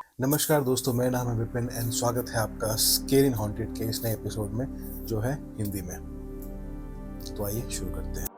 नमस्कार दोस्तों, मेरा नाम है विपिन एंड स्वागत है आपका स्केर इन हॉन्टेड के इस नए एपिसोड में जो है हिंदी में। तो आइए शुरू करते हैं।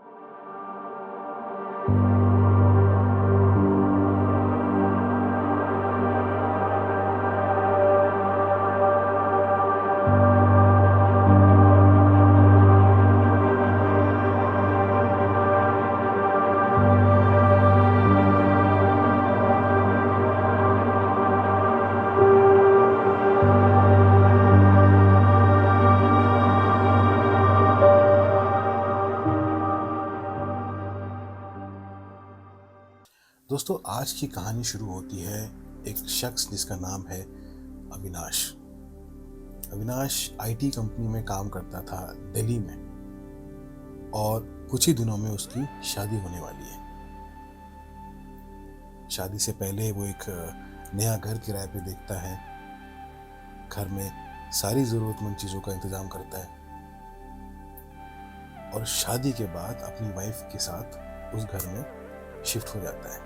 दोस्तों, आज की कहानी शुरू होती है एक शख्स जिसका नाम है अविनाश। अविनाश आईटी कंपनी में काम करता था दिल्ली में और कुछ ही दिनों में उसकी शादी होने वाली है। शादी से पहले वो एक नया घर किराए पे देखता है, घर में सारी ज़रूरतमंद चीज़ों का इंतज़ाम करता है और शादी के बाद अपनी वाइफ के साथ उस घर में शिफ्ट हो जाता है।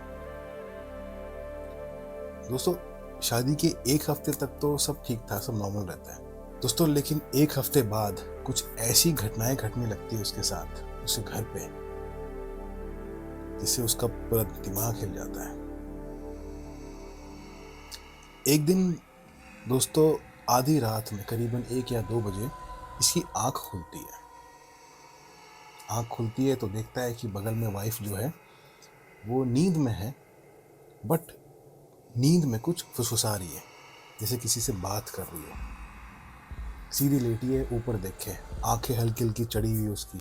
दोस्तों, शादी के एक हफ्ते तक तो सब ठीक था, सब नॉर्मल रहता है दोस्तों, लेकिन एक हफ्ते बाद कुछ ऐसी घटनाएं घटने लगती है उसके साथ, उसके घर पे, जिससे उसका पूरा दिमाग हिल जाता है। एक दिन दोस्तों, आधी रात में करीबन 1 या 2 बजे इसकी आंख खुलती है। आंख खुलती है तो देखता है कि बगल में वाइफ जो है वो नींद में है, बट नींद में कुछ फुसफुसा रही है, जैसे किसी से बात कर रही हो। सीधी लेटी है, ऊपर देखे, आंखें हल्की हल्की चढ़ी हुई उसकी,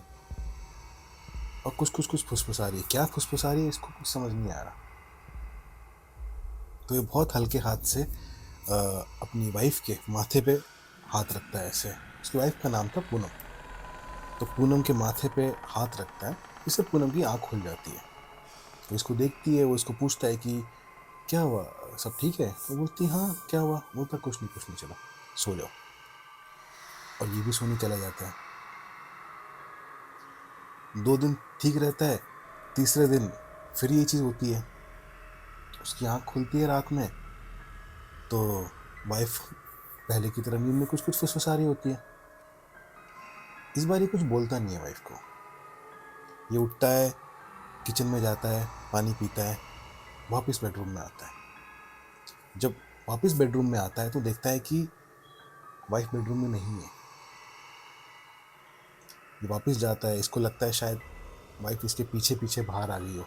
और कुछ फुसफुसा रही है। क्या फुसफुसा रही है इसको कुछ समझ नहीं आ रहा। तो ये बहुत हल्के हाथ से अपनी वाइफ के माथे पे हाथ रखता है ऐसे। उसकी वाइफ का नाम था पूनम। तो पूनम के माथे पे हाथ रखता है, इससे पूनम की आंख खुल जाती है। तो इसको देखती है, वो इसको पूछता है कि क्या हुआ, सब ठीक है? तो बोलती हाँ, क्या हुआ? बोलता कुछ नहीं, चलो सो जाओ। और ये भी सोने चला जाता है। 2 दिन ठीक रहता है, तीसरे दिन फिर ये चीज़ होती है। उसकी आंख खुलती है रात में तो वाइफ पहले की तरह नींद में कुछ फुसफुसा रही होती है। इस बार ये कुछ बोलता नहीं है वाइफ को। ये उठता है, किचन में जाता है, पानी पीता है, वापस बेडरूम में आता है। जब वापस बेडरूम में आता है तो देखता है कि वाइफ बेडरूम में नहीं है। ये वापस जाता है, इसको लगता है शायद वाइफ इसके पीछे पीछे बाहर आ गई हो,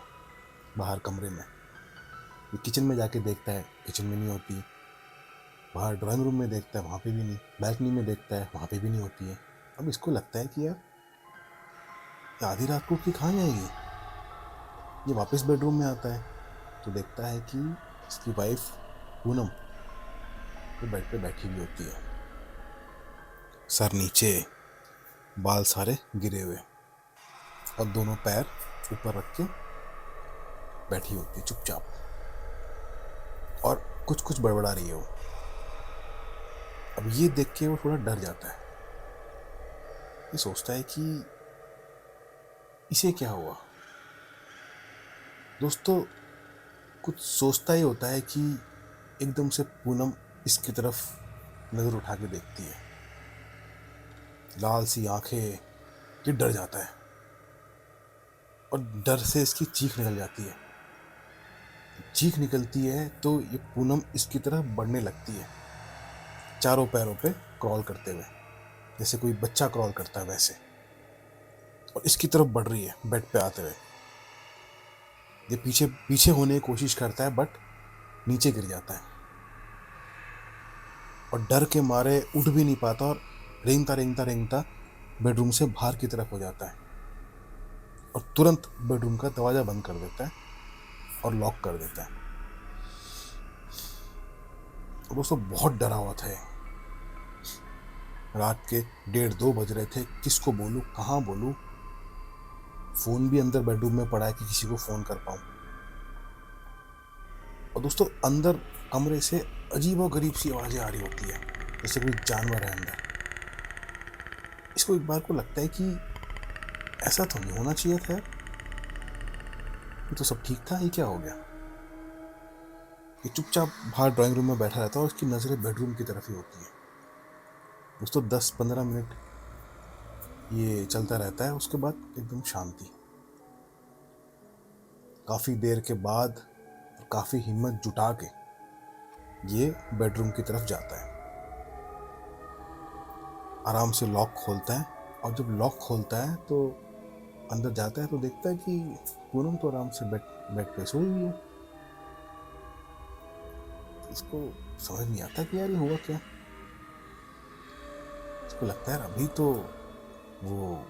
बाहर कमरे में। ये किचन में जाके देखता है, किचन में नहीं होती। बाहर ड्राइंग रूम में देखता है, वहाँ पे भी नहीं। बैल्कनी में देखता है, वहाँ पे भी नहीं होती है। अब इसको लगता है कि यार ये आधी रात को कि कहाँ जाएगी। ये वापस बेडरूम में आता है तो देखता है कि इसकी वाइफ पूनम वो बेड पे बैठी हुई होती है, सर नीचे, बाल सारे गिरे हुए, और दोनों पैर ऊपर रख के बैठी होती है चुपचाप, और कुछ बड़बड़ा रही है वो। अब ये देख के वो थोड़ा डर जाता है। ये सोचता है कि इसे क्या हुआ। दोस्तों, कुछ सोचता ही होता है कि एकदम से पूनम इसकी तरफ नजर उठा के देखती है, लाल सी आंखें। ये डर जाता है और डर से इसकी चीख निकल जाती है। चीख निकलती है तो ये पूनम इसकी तरफ बढ़ने लगती है, चारों पैरों पे क्रॉल करते हुए, जैसे कोई बच्चा क्रॉल करता है वैसे, और इसकी तरफ बढ़ रही है बेड पे आते हुए। ये पीछे पीछे होने की कोशिश करता है बट नीचे गिर जाता है और डर के मारे उठ भी नहीं पाता, और रेंगता बेडरूम से बाहर की तरफ हो जाता है और तुरंत बेडरूम का दरवाज़ा बंद कर देता है और लॉक कर देता है। और दोस्तों, बहुत डरा हुआ था। रात के 1:30-2 बज रहे थे। किसको बोलूँ, कहाँ बोलूँ? फ़ोन भी अंदर बेडरूम में पड़ा है कि किसी को फ़ोन कर पाऊँ। और दोस्तों, अंदर कमरे से अजीबोगरीब सी आवाज़ें आ रही होती है, जैसे कोई जानवर है अंदर। इसको एक बार को लगता है कि ऐसा तो नहीं होना चाहिए था यार, ये तो सब ठीक था, ये क्या हो गया? ये चुपचाप बाहर ड्राइंग रूम में बैठा रहता है और उसकी नज़रें बेडरूम की तरफ ही होती हैं। दोस्तों 10-15 मिनट ये चलता रहता है, उसके बाद एकदम शांति। काफ़ी देर के बाद काफ़ी हिम्मत जुटा के ये बेडरूम की तरफ जाता है, आराम से लॉक खोलता है, और जब लॉक खोलता है तो अंदर जाता है तो देखता है कि पूनम तो आराम से बेड पे सोई हुई है। इसको समझ नहीं आता कि यार ये हुआ क्या। इसको लगता है अभी तो वो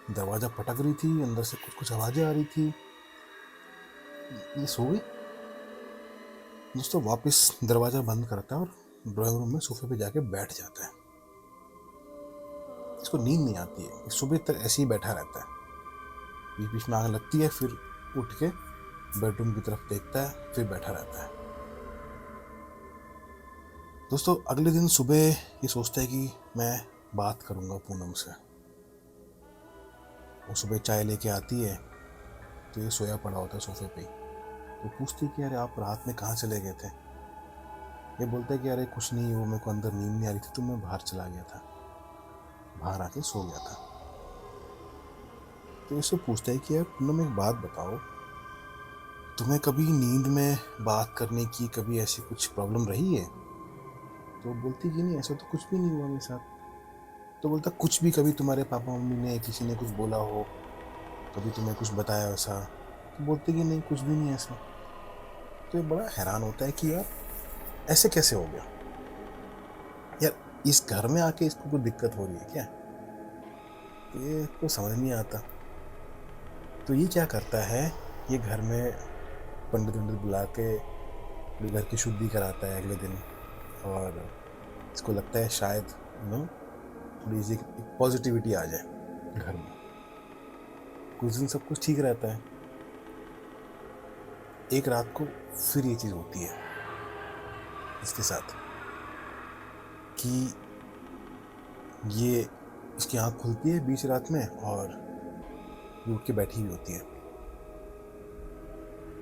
दरवाज़ा पटक रही थी, अंदर से कुछ कुछ आवाज़ें आ रही थी, ये सो गई। दोस्तों वापस दरवाज़ा बंद करता है और ड्राइंग रूम में सोफे पे जाके बैठ जाता है। इसको नींद नहीं आती है, सुबह तक ऐसे ही बैठा रहता है। बीच बीच में आग लगती है, फिर उठ के बेडरूम की तरफ देखता है, फिर बैठा रहता है। दोस्तों अगले दिन सुबह ये सोचता है कि मैं बात करूंगा पूनम से। वो सुबह चाय लेके आती है तो ये सोया पड़ा होता है सोफे पे ही। तो पूछती है कि अरे आप रात में कहाँ चले गए थे। ये बोलता है कि अरे कुछ नहीं, वो मेरे को अंदर नींद नहीं आ रही थी तो मैं बाहर चला गया था, बाहर आके सो गया था। तो इससे पूछता है कि यार पूनम एक बात बताओ, तुम्हें कभी नींद में बात करने की कभी ऐसी कुछ प्रॉब्लम रही है। तो बोलती कि नहीं, ऐसा तो कुछ भी नहीं हुआ मेरे साथ। तो बोलता कुछ भी, कभी तुम्हारे पापा मम्मी ने किसी ने कुछ बोला हो, कभी तुम्हें कुछ बताया वैसा। तो बोलते कि नहीं कुछ भी नहीं ऐसा। तो ये बड़ा हैरान होता है कि यार ऐसे कैसे हो गया, यार इस घर में आके इसको कोई दिक्कत हो रही है क्या। तो ये तो समझ नहीं आता। तो ये क्या करता है, ये घर में पंडित वंडित बुला के घर की शुद्धि कराता है अगले दिन। और इसको लगता है शायद थोड़ी सी पॉजिटिविटी आ जाए घर में। कुछ दिन सब कुछ ठीक रहता है। एक रात को फिर ये चीज़ होती है इसके साथ कि ये इसकी आँख खुलती है बीच रात में और ये उठ के बैठी हुई होती है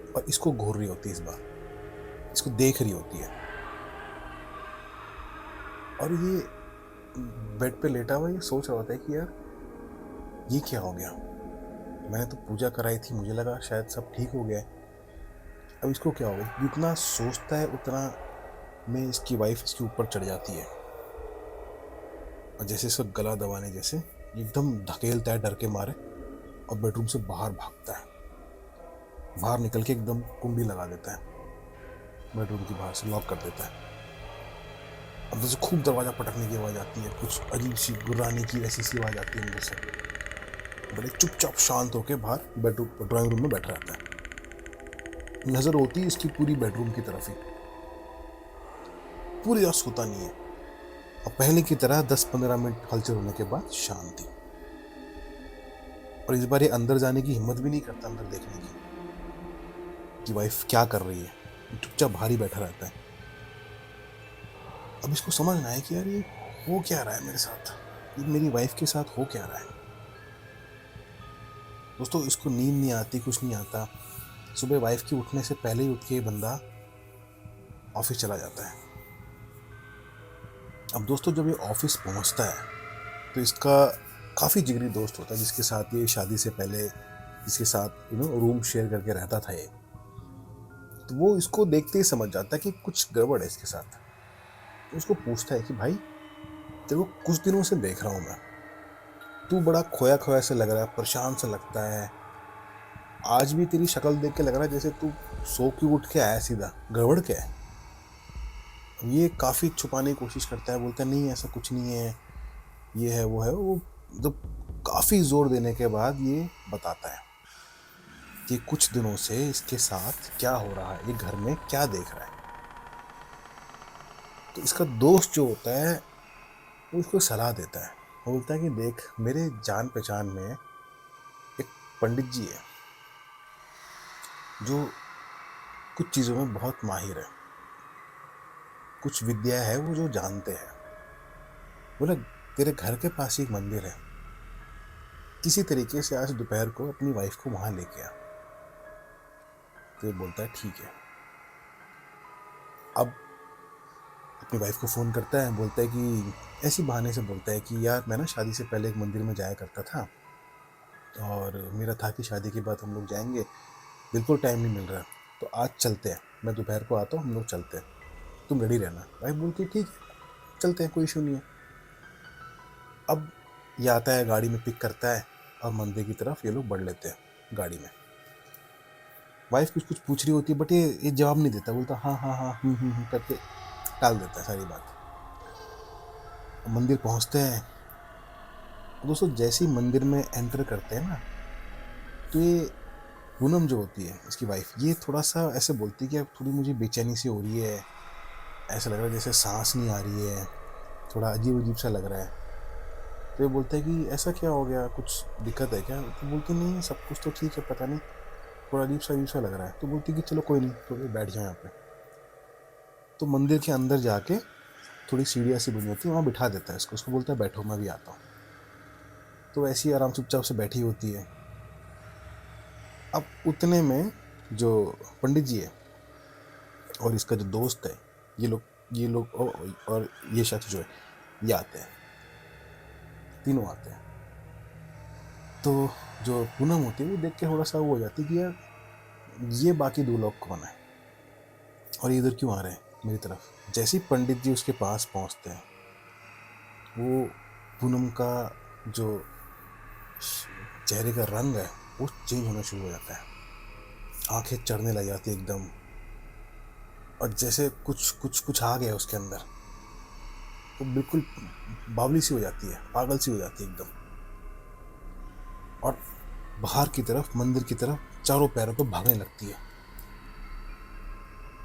और इसको घूर रही होती है, इस बार इसको देख रही होती है। और ये बेड पे लेटा हुआ ये सोच रहा होता है कि यार ये क्या हो गया, मैंने तो पूजा कराई थी, मुझे लगा शायद सब ठीक हो गया है, अब इसको क्या हो गया। जितना सोचता है उतना में इसकी वाइफ इसके ऊपर चढ़ जाती है और जैसे इसका गला दबाने जैसे एकदम धकेलता है डर के मारे और बेडरूम से बाहर भागता है। बाहर निकल के एकदम कुंडी लगा देता है, बेडरूम की बाहर से लॉक कर देता है। अब जैसे खूब दरवाज़ा पटकने की आवाज़ आती है, कुछ अजीब सी गुर्राने की ऐसी सी आवाज़ आती है अंदर से। बड़े चुपचाप शांत होकर बाहर बेडरूम ड्राइंग रूम में बैठा रहता है। नज़र होती है इसकी पूरी बेडरूम की तरफ ही, पूरी रात सोता नहीं है। और पहले की तरह 10-15 मिनट हलचल होने के बाद शांति। और इस बार ये अंदर जाने की हिम्मत भी नहीं करता, अंदर देखने की कि वाइफ क्या कर रही है। चुपचाप बाहर ही बैठा रहता है। अब इसको समझना है कि यार ये हो क्या रहा है मेरे साथ, ये मेरी वाइफ के साथ हो क्या रहा है। दोस्तों इसको नींद नहीं आती, कुछ नहीं आता। सुबह वाइफ के उठने से पहले ही उठ के बंदा ऑफिस चला जाता है। अब दोस्तों जब ये ऑफिस पहुंचता है तो इसका काफ़ी जिगरी दोस्त होता है जिसके साथ ये शादी से पहले, जिसके साथ रूम शेयर करके रहता था ये। तो वो इसको देखते ही समझ जाता है कि कुछ गड़बड़ है इसके साथ। तो उसको पूछता है कि भाई तेरे को कुछ दिनों से देख रहा हूँ मैं, तू बड़ा खोया खोया से लग रहा है, परेशान सा लगता है। आज भी तेरी शक्ल देख के लग रहा है जैसे तू सो के उठ के आया सीधा, गड़बड़ क्या है। ये काफ़ी छुपाने की कोशिश करता है, बोलता है नहीं ऐसा कुछ नहीं है, ये है वो है। वो जब काफ़ी जोर देने के बाद ये बताता है कि कुछ दिनों से इसके साथ क्या हो रहा है, ये घर में क्या देख रहा है। तो इसका दोस्त जो होता है वो इसको सलाह देता है। वो बोलता है कि देख मेरे जान पहचान में एक पंडित जी है जो कुछ चीज़ों में बहुत माहिर है, कुछ विद्या है वो जो जानते हैं। बोला तेरे घर के पास ही एक मंदिर है, किसी तरीके से आज दोपहर को अपनी वाइफ को वहाँ लेके आ। तो ये बोलता है ठीक है। अब अपनी वाइफ को फ़ोन करता है, बोलता है कि ऐसी बहाने से बोलता है कि यार मैं ना शादी से पहले एक मंदिर में जाया करता था और मेरा था कि शादी के बाद हम लोग जाएंगे, बिल्कुल टाइम नहीं मिल रहा, तो आज चलते हैं, मैं दोपहर को आता हूँ, हम लोग चलते हैं, तुम रेडी रहना। वाइफ बोलती है ठीक है चलते हैं, कोई इशू नहीं है। अब ये आता है, गाड़ी में पिक करता है और मंदिर की तरफ ये लोग बढ़ लेते हैं गाड़ी में। वाइफ कुछ कुछ पूछ रही होती है बट ये जवाब नहीं देता, बोलता हाँ हाँ हाँ करके टाल देता है सारी बात। मंदिर पहुंचते हैं। दोस्तों जैसे ही मंदिर में एंटर करते हैं ना, तो ये पूनम जो होती है इसकी वाइफ, ये थोड़ा सा ऐसे बोलती है कि अब थोड़ी मुझे बेचैनी सी हो रही है, ऐसा लग रहा है जैसे सांस नहीं आ रही है, थोड़ा अजीब अजीब सा लग रहा है। तो ये बोलता है कि ऐसा क्या हो गया, कुछ दिक्कत है क्या? तो बोलती नहीं सब कुछ तो ठीक है, पता नहीं थोड़ा अजीब सा लग रहा है। तो बोलती कि चलो कोई नहीं, थोड़ी बैठ जाओ यहाँ पे। तो मंदिर के अंदर जाके थोड़ी सीढ़ियाँ सी बनी होती है, वहाँ बिठा देता है इसको, उसको बोलता है बैठो मैं भी आता हूँ। तो ऐसी आराम चुपचाप से बैठी होती है। अब उतने में जो पंडित जी है और इसका जो दोस्त है, ये लोग और ये शख्स जो है, ये आते हैं, तीनों आते हैं। तो जो पूनम होती है वो देख के थोड़ा सा वो हो जाती है कि यार ये बाकी दो लोग कौन है और ये इधर क्यों आ रहे हैं मेरी तरफ। जैसे ही पंडित जी उसके पास पहुंचते हैं, वो पूनम का जो चेहरे का रंग है वो चेंज होना शुरू हो जाता है, आंखें चढ़ने लग जाती है एकदम, और जैसे कुछ कुछ कुछ आ गया उसके अंदर, वो बिल्कुल बावली सी हो जाती है, पागल सी हो जाती है एकदम। और बाहर की तरफ, मंदिर की तरफ चारों पैरों पर भागने लगती है।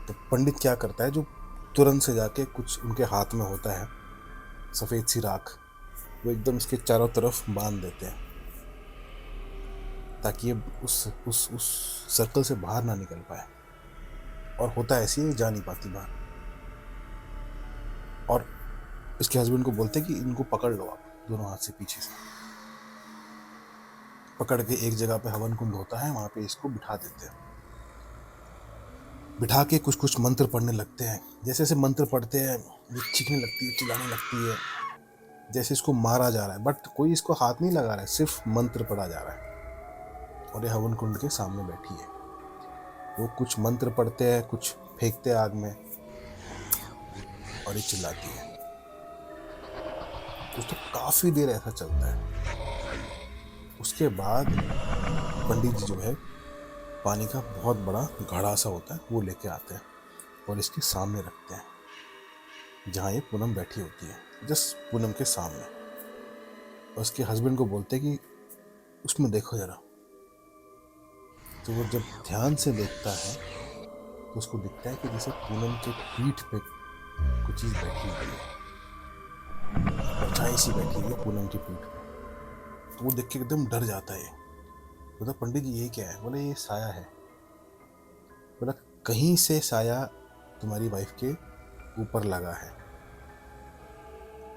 तो पंडित क्या करता है, जो तुरंत से जाके कुछ उनके हाथ में होता है सफ़ेद सी राख, वो एकदम इसके चारों तरफ बांध देते हैं ताकि ये उस सर्कल से बाहर ना निकल पाए। और होता ऐसी है, जा नहीं पाती बाहर। और इसके हस्बैंड को बोलते हैं कि इनको पकड़ लो आप दोनों हाथ से, पीछे से पकड़ के एक जगह पे हवन कुंड होता है, वहां पे इसको बिठा देते हैं। बिठा के कुछ कुछ मंत्र पढ़ने लगते हैं। जैसे जैसे मंत्र पढ़ते हैं ये चीखने लगती है, चिल्लाने लगती है, जैसे इसको मारा जा रहा है, बट कोई इसको हाथ नहीं लगा रहा है, सिर्फ मंत्र पढ़ा जा रहा है। और ये हवन कुंड के सामने बैठी है, वो कुछ मंत्र पढ़ते हैं, कुछ फेंकते हैं आग में, और ये चिल्लाती है। दोस्तों काफी देर ऐसा चलता है। उसके बाद पंडित जी जो है, पानी का बहुत बड़ा घड़ा सा होता है, वो लेके आते हैं और इसके सामने रखते हैं जहाँ ये पूनम बैठी होती है, जस्ट पूनम के सामने। और उसके हस्बैंड को बोलते हैं कि उसमें देखो जरा। तो वो जब ध्यान से देखता है तो उसको दिखता है कि जैसे पूनम के पीठ पे कुछ चीज़ बैठी हुई है, परछाई सी बैठी हुई है पूनम की पीठ पे। तो वो देख के एकदम डर जाता है। बोला पंडित जी ये क्या है? बोले ये साया है। बोला कहीं से साया तुम्हारी वाइफ के ऊपर लगा है।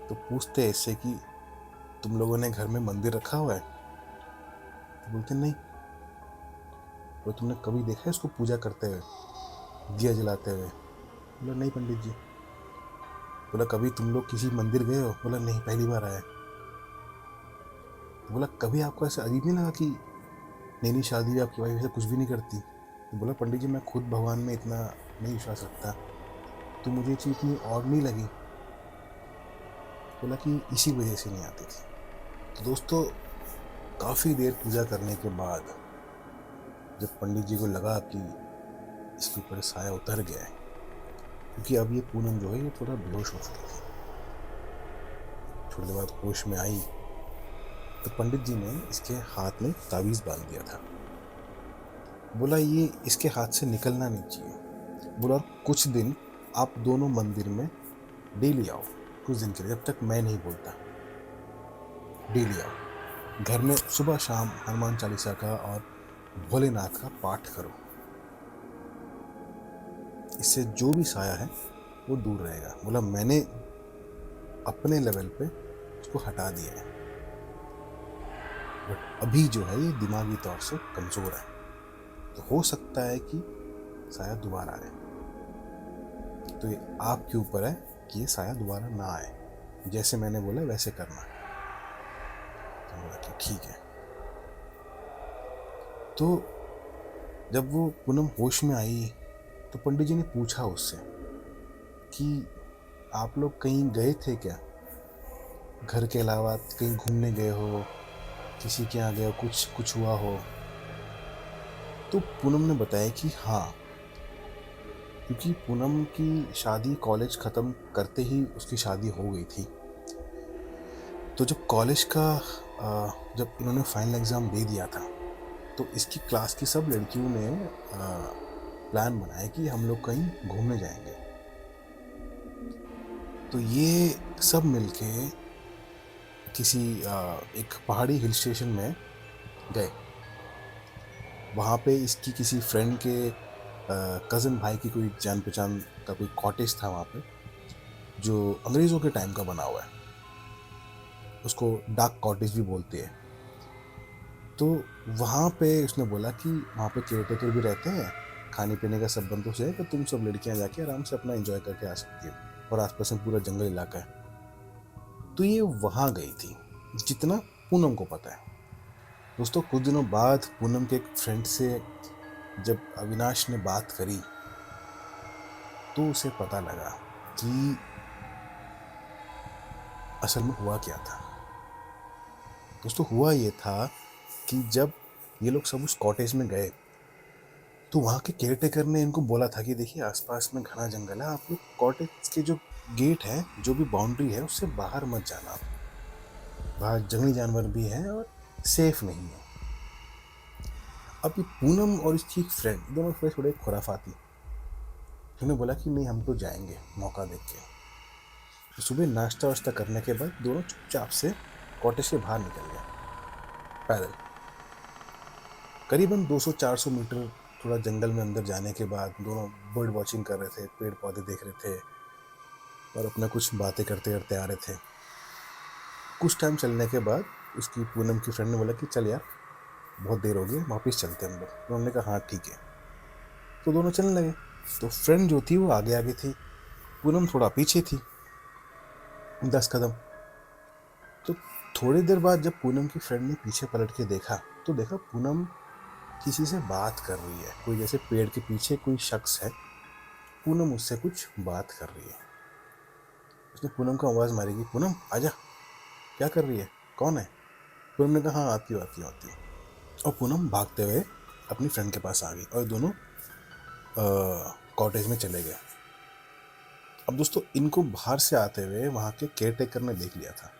तो पूछते इससे कि तुम लोगों ने घर में मंदिर रखा हुआ है? तो बोलते नहीं। बोले तुमने कभी देखा है इसको पूजा करते हुए, दिया जलाते हुए? बोला नहीं पंडित जी। बोला कभी तुम लोग किसी मंदिर गए हो? बोला नहीं, पहली बार आया। तो बोला कभी आपको ऐसा अजीब नहीं लगा कि नई नई शादी हुई आपकी वाइफ ऐसा कुछ भी नहीं करती? तो बोला पंडित जी मैं खुद भगवान में इतना नहीं विश्वास रखता, तो मुझे ये चीज़ इतनी और नहीं लगी। बोला कि इसी वजह से नहीं आती थी। तो दोस्तों काफ़ी देर पूजा करने के बाद जब पंडित जी को लगा कि इसके ऊपर साया उतर गया है, क्योंकि अब ये पूनम जो है ये थोड़ा बेहोश हो चुकी थी, थोड़ी देर बाद होश में आई, तो पंडित जी ने इसके हाथ में ताबीज़ बांध दिया था। बोला ये इसके हाथ से निकलना नहीं चाहिए। बोला और कुछ दिन आप दोनों मंदिर में डेली आओ, कुछ दिन के लिए, जब तक मैं नहीं बोलता डेली आओ। घर में सुबह शाम हनुमान चालीसा का और भोलेनाथ का पाठ करो, इससे जो भी साया है वो दूर रहेगा। बोला मैंने अपने लेवल पे उसको हटा दिया है, बट अभी जो है ये दिमागी तौर से कमज़ोर है, तो हो सकता है कि साया दोबारा आए। तो ये आपके ऊपर है कि ये साया दोबारा ना आए, जैसे मैंने बोला वैसे करना। तो बोला कि ठीक है। तो जब वो पूनम होश में आई तो पंडित जी ने पूछा उससे कि आप लोग कहीं गए थे क्या, घर के अलावा कहीं घूमने गए हो, किसी के यहाँ गए हो, कुछ कुछ हुआ हो। तो पूनम ने बताया कि हाँ, क्योंकि पूनम की शादी कॉलेज ख़त्म करते ही उसकी शादी हो गई थी। तो जब कॉलेज का जब इन्होंने फाइनल एग्ज़ाम दे दिया था तो इसकी क्लास की सब लड़कियों ने प्लान बनाया कि हम लोग कहीं घूमने जाएंगे। तो ये सब मिलके किसी एक पहाड़ी हिल स्टेशन में गए। वहाँ पे इसकी किसी फ्रेंड के कज़न भाई की कोई जान पहचान का कोई कॉटेज था वहाँ पे, जो अंग्रेज़ों के टाइम का बना हुआ है। उसको डाक कॉटेज भी बोलते हैं। तो वहाँ पे उसने बोला कि वहाँ पे केयर टेकर भी रहते हैं, खाने पीने का सब बंदोबस्त है, तो तुम सब लड़कियाँ जाके आराम से अपना एंजॉय करके आ सकती हो, और आसपास में पूरा जंगल इलाका है। तो ये वहाँ गई थी, जितना पूनम को पता है। दोस्तों, कुछ दिनों बाद पूनम के एक फ्रेंड से जब अविनाश ने बात करी तो उसे पता लगा कि असल में हुआ क्या था। दोस्तों, हुआ ये था कि जब ये लोग सब उस कॉटेज में गए तो वहाँ के केयर टेकर ने इनको बोला था कि देखिए आसपास में घना जंगल है, आप लोग कॉटेज के जो गेट है, जो भी बाउंड्री है, उससे बाहर मत जाना। बाहर जंगली जानवर भी हैं और सेफ नहीं है। अब ये पूनम और इसकी एक फ्रेंड दोनों थोड़े थोड़े खुराफाती, उन्होंने बोला कि नहीं, हम तो जाएंगे मौका देख के। तो सुबह नाश्ता वाश्ता करने के बाद दोनों चुपचाप से कॉटेज के बाहर निकल गए पैदल। करीबन 200-400 मीटर थोड़ा जंगल में अंदर जाने के बाद दोनों बर्ड वॉचिंग कर रहे थे, पेड़ पौधे देख रहे थे और अपना कुछ बातें करते करते आ रहे थे। कुछ टाइम चलने के बाद उसकी पूनम की फ्रेंड ने बोला कि चल यार, बहुत देर हो गई, वापस चलते हैं हम लोग। उन्होंने कहा हाँ ठीक है। तो दोनों चलने लगे। तो फ्रेंड जो थी वो आगे आगे थी, पूनम थोड़ा पीछे थी, 10 कदम। तो थोड़ी देर बाद जब पूनम की फ्रेंड ने पीछे पलट के देखा तो देखा पूनम किसी से बात कर रही है। कोई जैसे पेड़ के पीछे कोई शख्स है, पूनम उससे कुछ बात कर रही है। उसने पूनम को आवाज़ मारी कि पूनम आजा, क्या कर रही है, कौन है। पूनम ने कहा हाँ आती हूँ आती हूँ आती हूँ। और पूनम भागते हुए अपनी फ्रेंड के पास आ गई और दोनों कॉटेज में चले गए। अब दोस्तों, इनको बाहर से आते हुए वहाँ के केयर टेकर ने देख लिया था,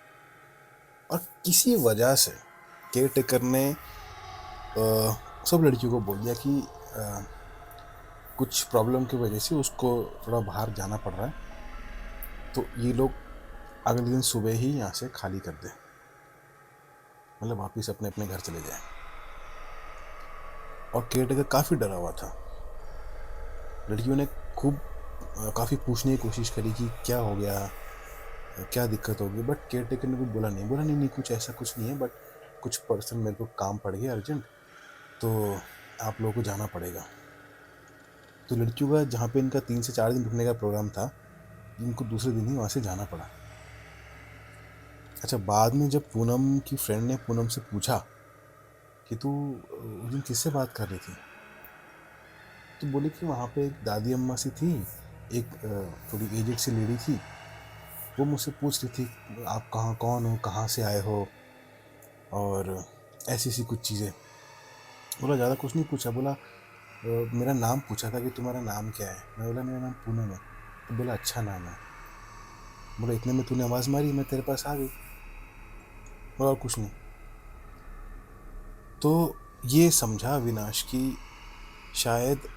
और किसी वजह से केयर टेकर ने सब लड़कियों को बोल दिया कि कुछ प्रॉब्लम की वजह से उसको थोड़ा बाहर जाना पड़ रहा है, तो ये लोग अगले दिन सुबह ही यहाँ से खाली कर दें, मतलब वापिस अपने अपने घर चले जाएं। और केयर टेकर काफ़ी डरा हुआ था। लड़कियों ने खूब काफ़ी पूछने की कोशिश करी कि क्या हो गया, क्या दिक्कत होगी, बट केयर टेकर ने कुछ बोला नहीं। नहीं कुछ ऐसा कुछ नहीं है, बट कुछ पर्सन मेरे को काम पड़ गया अर्जेंट, तो आप लोगों को जाना पड़ेगा। तो लड़कियों का जहाँ पे इनका 3 से 4 दिन रुकने का प्रोग्राम था, इनको दूसरे दिन ही वहाँ से जाना पड़ा। अच्छा, बाद में जब पूनम की फ्रेंड ने पूनम से पूछा कि तू उस दिन किससे बात कर रही थी, तो बोली कि वहाँ पे एक दादी अम्मा सी थी, एक थोड़ी एजेड सी लेडी थी, वो मुझसे पूछ रही थी आप कहाँ कौन हो, कहाँ से आए हो, और ऐसी सी कुछ चीज़ें। बोला ज़्यादा कुछ नहीं पूछा। बोला मेरा नाम पूछा था कि तुम्हारा नाम क्या है। मैं बोला मेरा नाम पूनम है। तो बोला अच्छा नाम है। बोला इतने में तूने आवाज़ मारी, मैं तेरे पास आ गई। बोला और कुछ नहीं। तो ये समझा अविनाश की शायद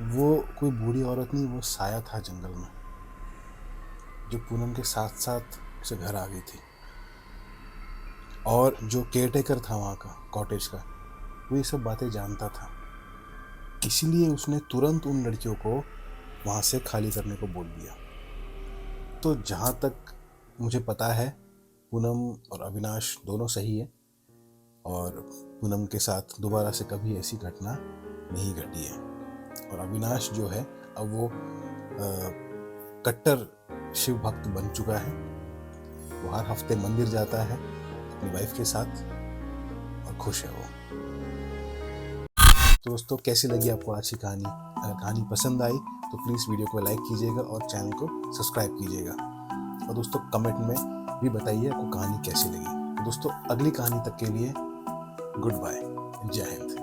वो कोई बूढ़ी औरत नहीं, वो साया था जंगल में, जो पूनम के साथ साथ उसे घर आ गई थी। और जो केयरटेकर था वहाँ का कॉटेज का, वो ये सब बातें जानता था, इसीलिए उसने तुरंत उन लड़कियों को वहाँ से खाली करने को बोल दिया। तो जहाँ तक मुझे पता है, पूनम और अविनाश दोनों सही है, और पूनम के साथ दोबारा से कभी ऐसी घटना नहीं घटी है। और अविनाश जो है, अब वो कट्टर शिव भक्त बन चुका है। वो हर हफ्ते मंदिर जाता है अपनी वाइफ के साथ और खुश है वो। तो दोस्तों कैसी लगी आपको आज की कहानी? अगर कहानी पसंद आई तो प्लीज़ वीडियो को लाइक कीजिएगा और चैनल को सब्सक्राइब कीजिएगा। और दोस्तों कमेंट में भी बताइए आपको कहानी कैसी लगी। तो दोस्तों अगली कहानी तक के लिए गुड बाय, जय हिंद।